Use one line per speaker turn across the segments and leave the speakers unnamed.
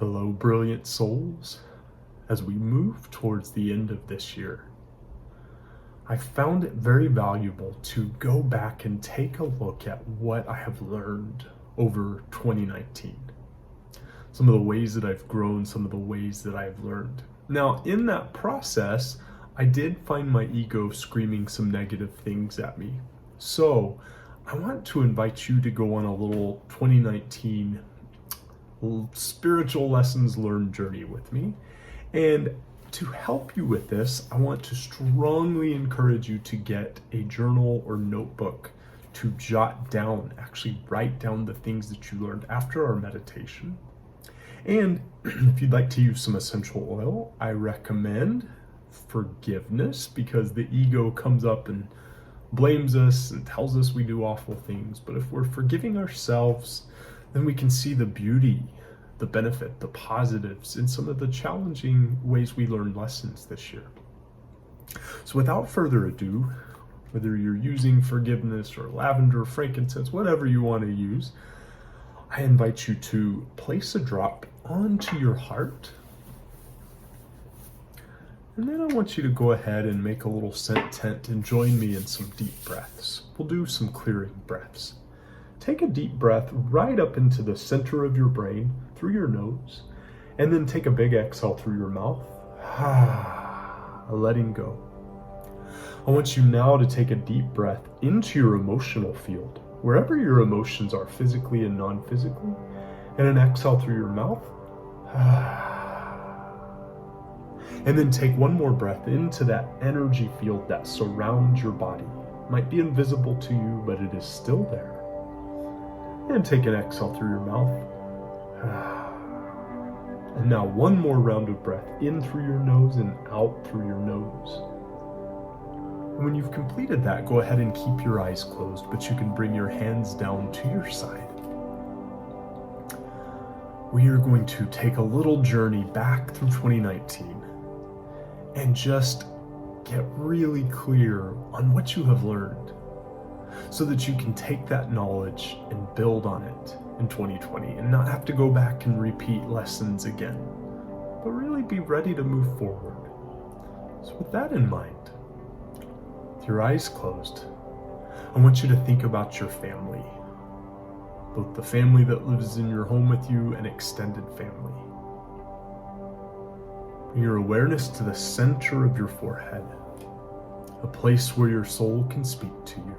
Hello, brilliant souls. As we move towards the end of this year, I found it very valuable to go back and take a look at what I have learned over 2019. Some of the ways that I've grown, some of the ways that I've learned. Now, in that process, I did find my ego screaming some negative things at me. So, I want to invite you to go on a little 2019 spiritual lessons learned journey with me. And to help you with this, I want to strongly encourage you to get a journal or notebook to jot down, actually write down the things that you learned after our meditation. And if you'd like to use some essential oil, I recommend forgiveness, because the ego comes up and blames us and tells us we do awful things. But if we're forgiving ourselves, then we can see the beauty, the benefit, the positives in some of the challenging ways we learned lessons this year. So without further ado, whether you're using forgiveness or lavender, frankincense, whatever you want to use, I invite you to place a drop onto your heart. And then I want you to go ahead and make a little scent tent and join me in some deep breaths. We'll do some clearing breaths. Take a deep breath right up into the center of your brain through your nose, and then take a big exhale through your mouth, letting go. I want you now to take a deep breath into your emotional field, wherever your emotions are, physically and non-physically, and an exhale through your mouth. And then take one more breath into that energy field that surrounds your body. It might be invisible to you, but it is still there. And take an exhale through your mouth. And now one more round of breath in through your nose and out through your nose. And when you've completed that, go ahead and keep your eyes closed, but you can bring your hands down to your side. We are going to take a little journey back through 2019 and just get really clear on what you have learned, so that you can take that knowledge and build on it in 2020 and not have to go back and repeat lessons again, but really be ready to move forward. So with that in mind, with your eyes closed, I want you to think about your family, both the family that lives in your home with you and extended family. Bring your awareness to the center of your forehead, a place where your soul can speak to you.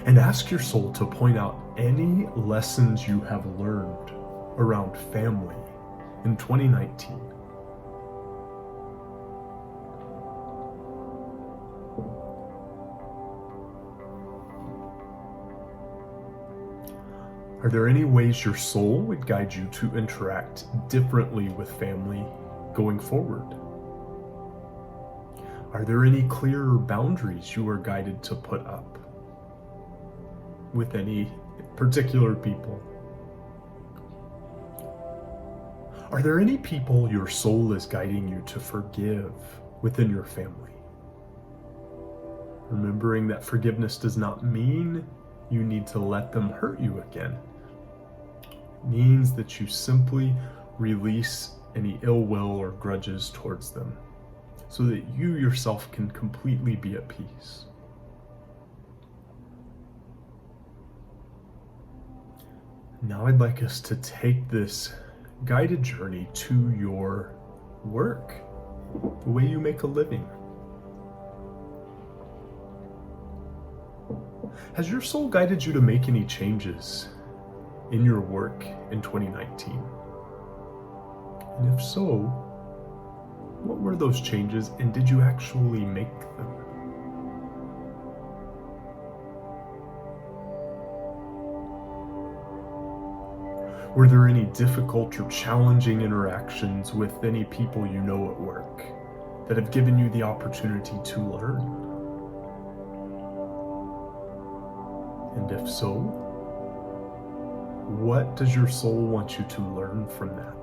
And ask your soul to point out any lessons you have learned around family in 2019. Are there any ways your soul would guide you to interact differently with family going forward? Are there any clearer boundaries you are guided to put up with any particular people? Are there any people your soul is guiding you to forgive within your family? Remembering that forgiveness does not mean you need to let them hurt you again. It means that you simply release any ill will or grudges towards them, so that you yourself can completely be at peace. Now I'd like us to take this guided journey to your work, the way you make a living. Has your soul guided you to make any changes in your work in 2019? And if so, what were those changes, and did you actually make them? Were there any difficult or challenging interactions with any people you know at work that have given you the opportunity to learn? And if so, what does your soul want you to learn from that?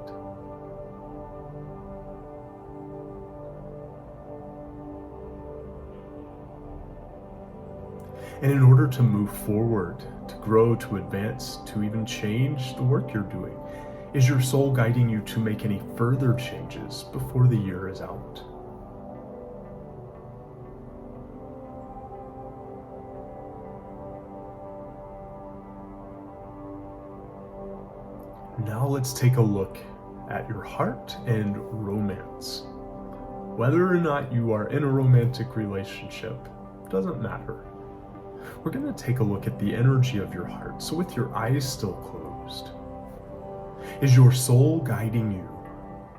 And in order to move forward, to grow, to advance, to even change the work you're doing, Is your soul guiding you to make any further changes before the year is out? Now let's take a look at your heart and romance. Whether or not you are in a romantic relationship doesn't matter. We're going to take a look at the energy of your heart. So with your eyes still closed, is your soul guiding you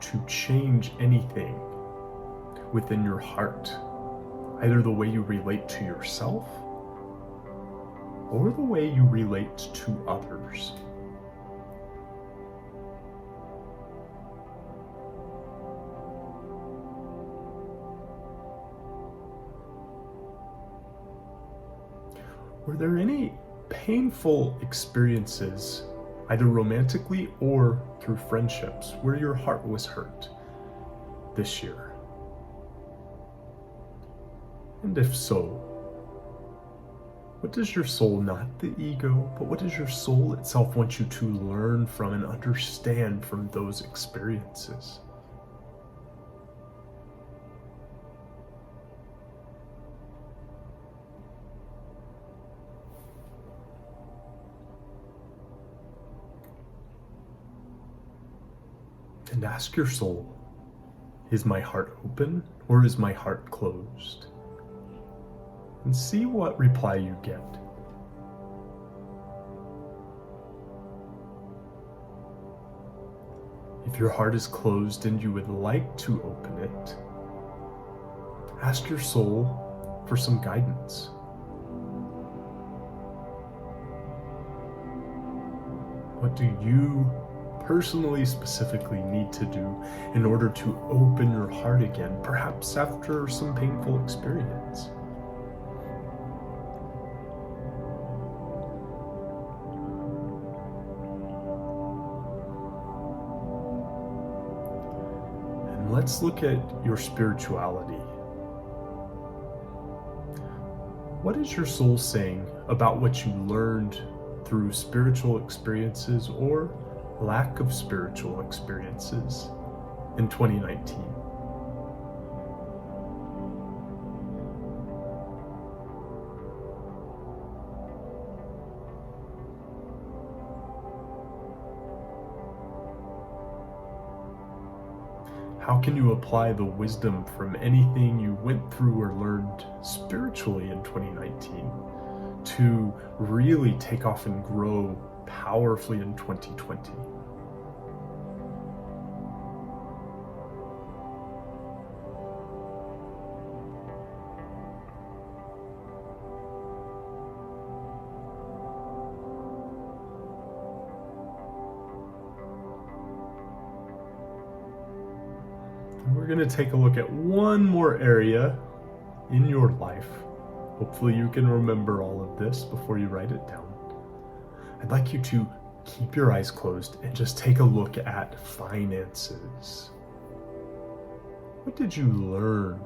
to change anything within your heart? Either the way you relate to yourself or the way you relate to others. Were there any painful experiences, either romantically or through friendships, where your heart was hurt this year? And if so, what does your soul, not the ego, but what does your soul itself want you to learn from and understand from those experiences? And ask your soul, is my heart open or is my heart closed? And see what reply you get. If your heart is closed and you would like to open it, ask your soul for some guidance. What do you personally, specifically need to do in order to open your heart again, perhaps after some painful experience? And let's look at your spirituality. What is your soul saying about what you learned through spiritual experiences or lack of spiritual experiences in 2019? How can you apply the wisdom from anything you went through or learned spiritually in 2019 to really take off and grow powerfully in 2020? We're going to take a look at one more area in your life. Hopefully you can remember all of this before you write it down. I'd like you to keep your eyes closed and just take a look at finances. What did you learn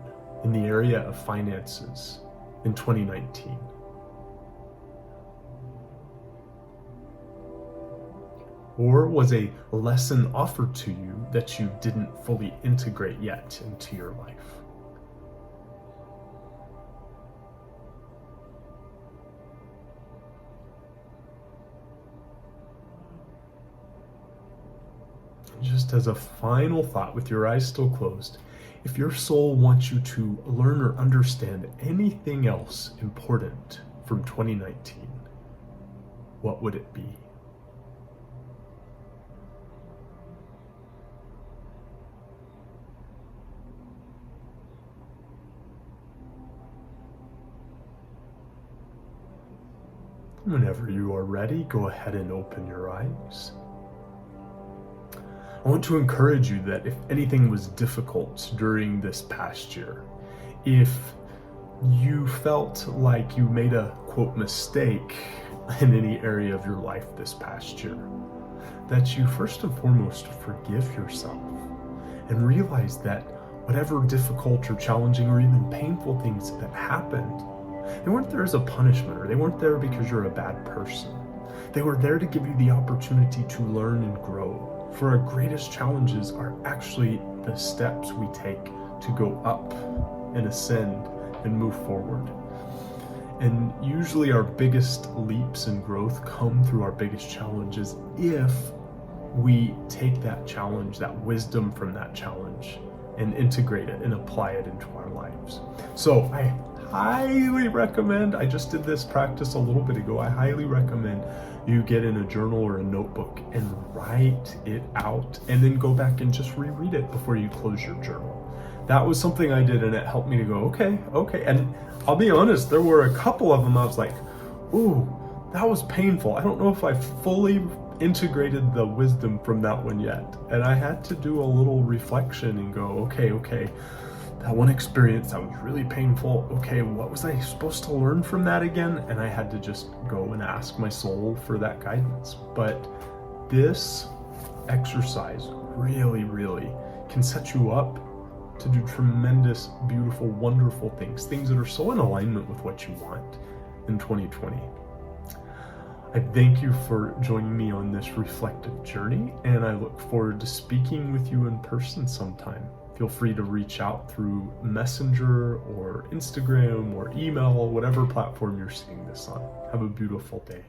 in the area of finances in 2019? Or was a lesson offered to you that you didn't fully integrate yet into your life? Just as a final thought, with your eyes still closed, if your soul wants you to learn or understand anything else important from 2019, what would it be? Whenever you are ready, go ahead and open your eyes. I want to encourage you that if anything was difficult during this past year, if you felt like you made a quote mistake in any area of your life this past year, that you first and foremost forgive yourself and realize that whatever difficult or challenging or even painful things that happened, they weren't there as a punishment, or they weren't there because you're a bad person. They were there to give you the opportunity to learn and grow. for our greatest challenges are actually the steps we take to go up and ascend and move forward. And usually our biggest leaps in growth come through our biggest challenges if we take that challenge, that wisdom from that challenge, and integrate it and apply it into our lives. So I highly recommend, I just did this practice a little bit ago, I highly recommend you get in a journal or a notebook and write it out, and then go back and just reread it before you close your journal. That was something I did, and it helped me to go, okay. And I'll be honest, there were a couple of them I was like, ooh, that was painful. I don't know if I fully integrated the wisdom from that one yet. And I had to do a little reflection and go, okay, that one experience, that was really painful. Okay, what was I supposed to learn from that again? And I had to just go and ask my soul for that guidance. But this exercise really, really can set you up to do tremendous, beautiful, wonderful things that are so in alignment with what you want in 2020. I thank you for joining me on this reflective journey, and I look forward to speaking with you in person sometime. Feel free to reach out through Messenger or Instagram or email, whatever platform you're seeing this on. Have a beautiful day.